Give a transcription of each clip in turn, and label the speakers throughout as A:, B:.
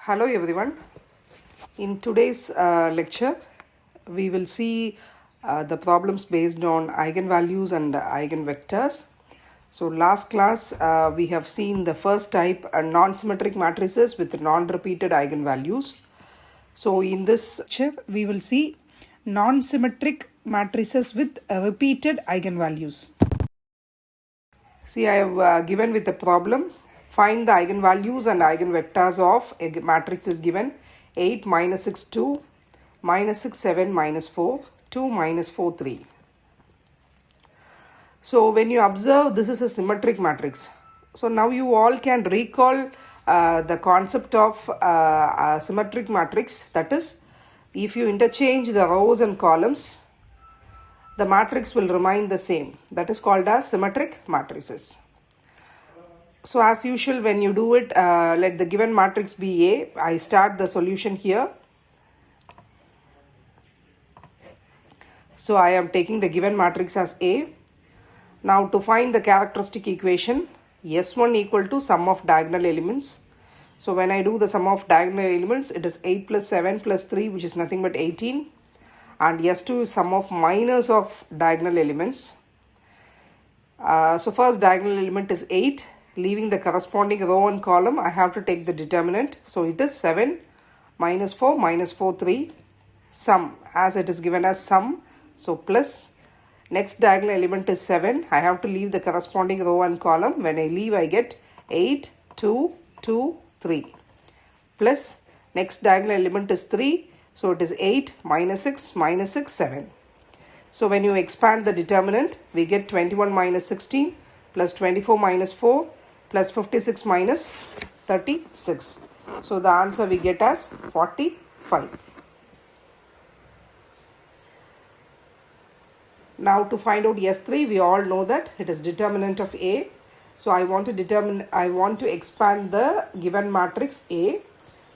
A: Hello everyone. In today's lecture, we will see the problems based on eigenvalues and eigenvectors. So last class, we have seen the first type, non-symmetric matrices with non-repeated eigenvalues. So in this lecture, we will see non-symmetric matrices with repeated eigenvalues. See, I have given with the problem. Find the eigenvalues and eigenvectors of a matrix is given 8 minus 6 2 minus 6 7 minus 4 2 minus 4 3. So when you observe, this is a symmetric matrix. So now you all can recall the concept of a symmetric matrix. That is, if you interchange the rows and columns, the matrix will remain the same. That is called as symmetric matrices. So as usual, when you do it, let the given matrix be A. I start the solution here. So I am taking the given matrix as A. Now to find the characteristic equation, S1 equal to sum of diagonal elements. So when I do the sum of diagonal elements, it is 8 plus 7 plus 3, which is nothing but 18. And S2 is sum of minors of diagonal elements. So first diagonal element is 8. Leaving the corresponding row and column, I have to take the determinant. So it is 7 minus 4 minus 4 3 sum, as it is given as sum. So plus next diagonal element is 7. I have to leave the corresponding row and column. When I leave, I get 8 2 2 3 plus next diagonal element is 3. So it is 8 minus 6 7. So when you expand the determinant, we get 21 minus 16 plus 24 minus 4 plus 56 minus 36. So the answer we get as 45. Now to find out S3, we all know that it is determinant of A. So I want to expand the given matrix A.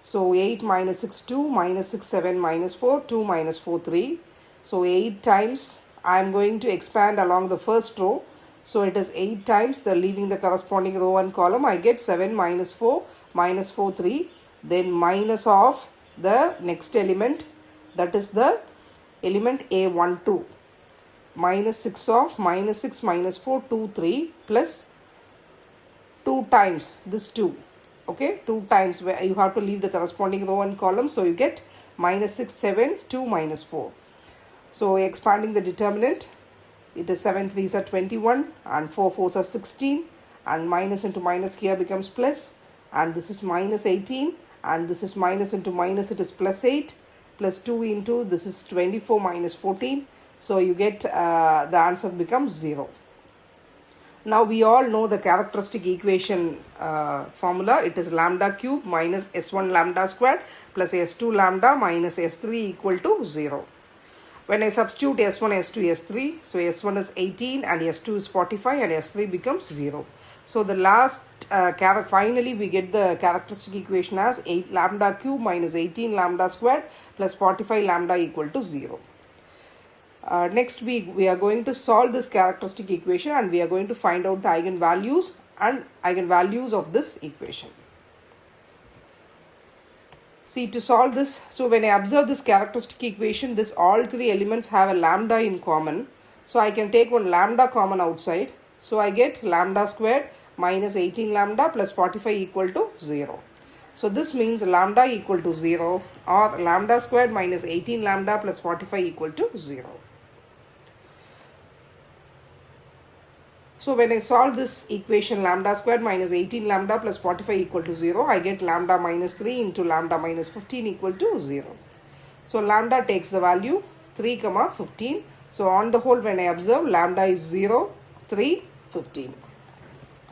A: So 8 minus 6 2 minus 6 7 minus 4 2 minus 4 3. So 8 times I am going to expand along the first row. So it is 8 times, the leaving the corresponding row and column, I get 7 minus 4 minus 4 3. Then minus of the next element, that is the element A1 2. Minus 6 of minus 6 minus 4 2 3 plus 2 times this 2. Okay, 2 times, where you have to leave the corresponding row and column. So you get minus 6 7 2 minus 4. So expanding the determinant, it is 7 3s are 21 and 4 4s are 16, and minus into minus here becomes plus, and this is minus 18, and this is minus into minus, it is plus 8, plus 2 into this is 24 minus 14. So you get the answer becomes 0. Now we all know the characteristic equation formula. It is lambda cube minus S1 lambda squared plus S2 lambda minus S3 equal to 0. When I substitute S1, S2, S3, so S1 is 18 and S2 is 45 and S3 becomes 0. So the last, finally we get the characteristic equation as 8 lambda cube minus 18 lambda squared plus 45 lambda equal to 0. Next we are going to solve this characteristic equation, and we are going to find out the eigenvalues and eigenvalues of this equation. See, to solve this, so when I observe this characteristic equation, this all three elements have a lambda in common. So I can take one lambda common outside. So I get lambda squared minus 18 lambda plus 45 equal to 0. So this means lambda equal to 0, or lambda squared minus 18 lambda plus 45 equal to 0. So when I solve this equation, lambda squared minus 18 lambda plus 45 equal to 0, I get lambda minus 3 into lambda minus 15 equal to 0. So lambda takes the value 3, 15. So on the whole, when I observe, lambda is 0, 3, 15.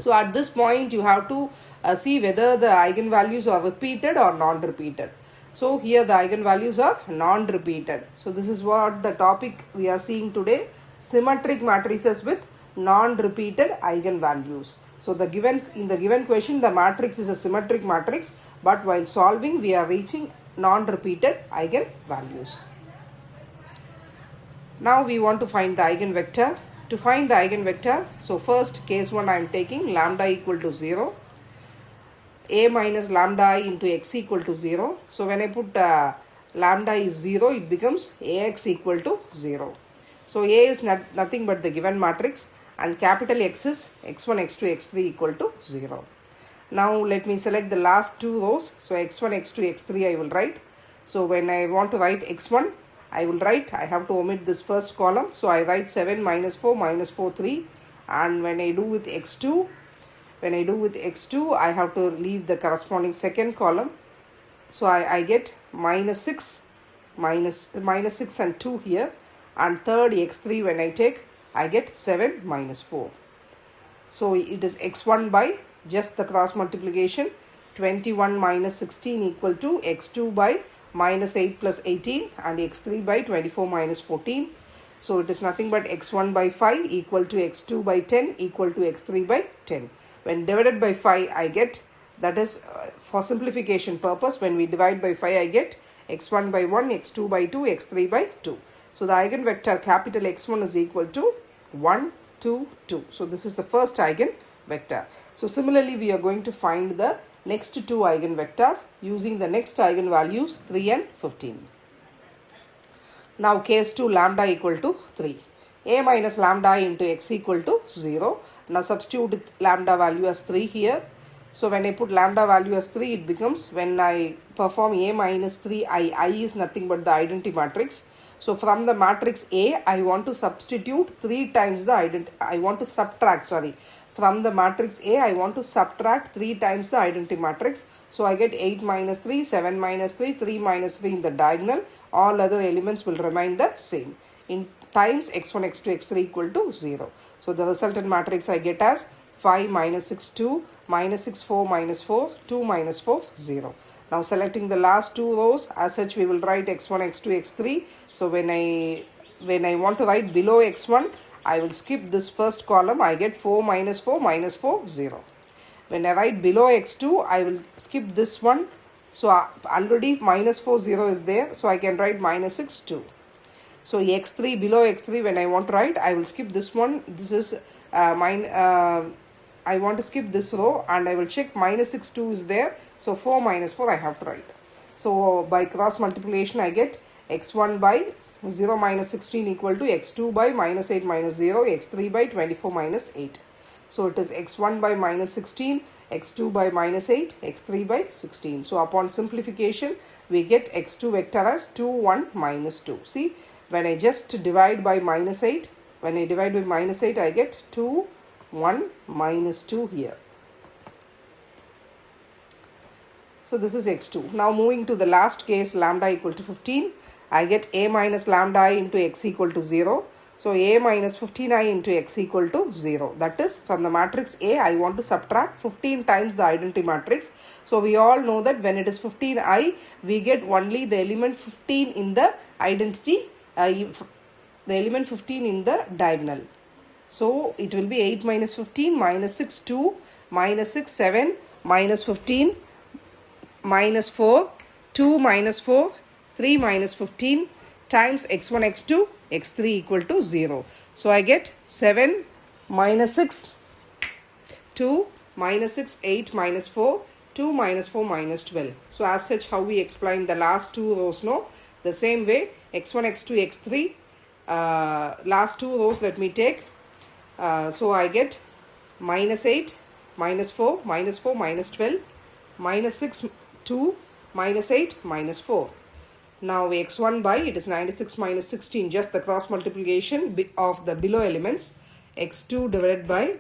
A: So at this point, you have to see whether the eigenvalues are repeated or non-repeated. So here the eigenvalues are non-repeated. So this is what the topic we are seeing today, symmetric matrices with non-repeated eigenvalues. So in the given question, the matrix is a symmetric matrix, but while solving, we are reaching non-repeated eigenvalues. Now we want to find the eigenvector. To find the eigenvector, so first case 1 I am taking lambda equal to 0. a minus lambda I into x equal to 0. So when I put lambda is 0, it becomes ax equal to 0. So a is nothing but the given matrix, and capital X is x1, x2, x3 equal to 0. Now let me select the last two rows. So x1, x2, x3 I will write. So when I want to write x1, I have to omit this first column. So I write 7 minus 4 minus 4, 3. And when I do with x2, I have to leave the corresponding second column. So I get minus 6 and 2 here. And third x3 when I take, I get 7 minus 4. So it is x1 by just the cross multiplication, 21 minus 16 equal to x2 by minus 8 plus 18, and x3 by 24 minus 14. So it is nothing but x1 by 5 equal to x2 by 10 equal to x3 by 10. When divided by 5 I get, that is for simplification purpose, when we divide by 5 I get x1 by 1, x2 by 2, x3 by 2. So the eigenvector capital X1 is equal to 1, 2, 2. So this is the first eigenvector. So similarly we are going to find the next two eigenvectors using the next eigenvalues 3 and 15. Now case 2, lambda equal to 3. A minus lambda into x equal to 0. Now substitute lambda value as 3 here. So when I put lambda value as 3, it becomes, when I perform A minus 3, I is nothing but the identity matrix. So from the matrix A, I want to substitute 3 times the from the matrix A, I want to subtract 3 times the identity matrix. So I get 8 minus 3, 7 minus 3, 3 minus 3 in the diagonal. All other elements will remain the same. In times x1, x2, x3 equal to 0. So the resultant matrix I get as 5 minus 6, 2, minus 6, 4 minus 4, 2 minus 4, 0. Now selecting the last two rows, as such we will write x1, x2, x3. So when I want to write below x1, I will skip this first column. I get 4 minus 4 minus 4, 0. When I write below x2, I will skip this one. So already minus 4, 0 is there. So I can write minus 6, 2. So x3, below x3, when I want to write, I will skip this one. This is I want to skip this row, and I will check minus 6, 2 is there. So 4 minus 4 I have to write. So by cross multiplication I get x1 by 0 minus 16 equal to x2 by minus 8 minus 0, x3 by 24 minus 8. So it is x1 by minus 16, x2 by minus 8, x3 by 16. So upon simplification we get x2 vector as 2, 1, minus 2. See, when I just divide by minus 8, I get 2, 1, minus 2 here. So this is x2. Now moving to the last case, lambda equal to 15. I get a minus lambda I into x equal to 0. So a minus 15i into x equal to 0. That is, from the matrix A, I want to subtract 15 times the identity matrix. So we all know that when it is 15i, we get only the element 15 in the identity, the element 15 in the diagonal. So it will be 8 minus 15 minus 6, 2, minus 6, 7, minus 15, minus 4, 2 minus 4, 3 minus 15 times x1, x2, x3 equal to 0. So I get 7 minus 6, 2 minus 6, 8 minus 4, 2 minus 4 minus 12. So as such, how we explain the last two rows, no? The same way, x1, x2, x3, last two rows let me take. So I get minus 8, minus 4, minus 4, minus 12, minus 6, 2, minus 8, minus 4. Now x1 by, it is 96 minus 16, just the cross multiplication of the below elements. x2 divided by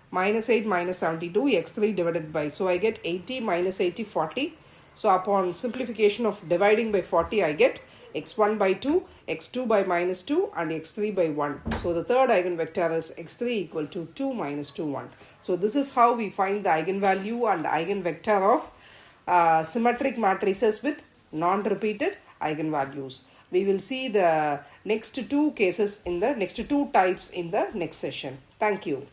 A: minus 8 minus 72, x3 divided by, so I get 80 minus 80, 40. So upon simplification of dividing by 40, I get x1 by 2, x2 by minus 2, and x3 by 1. So the third eigenvector is x3 equal to 2 minus 2, 1. So this is how we find the eigenvalue and eigenvector of symmetric matrices with non-repeated eigenvalues. We will see the next two cases in the next two types in the next session. Thank you.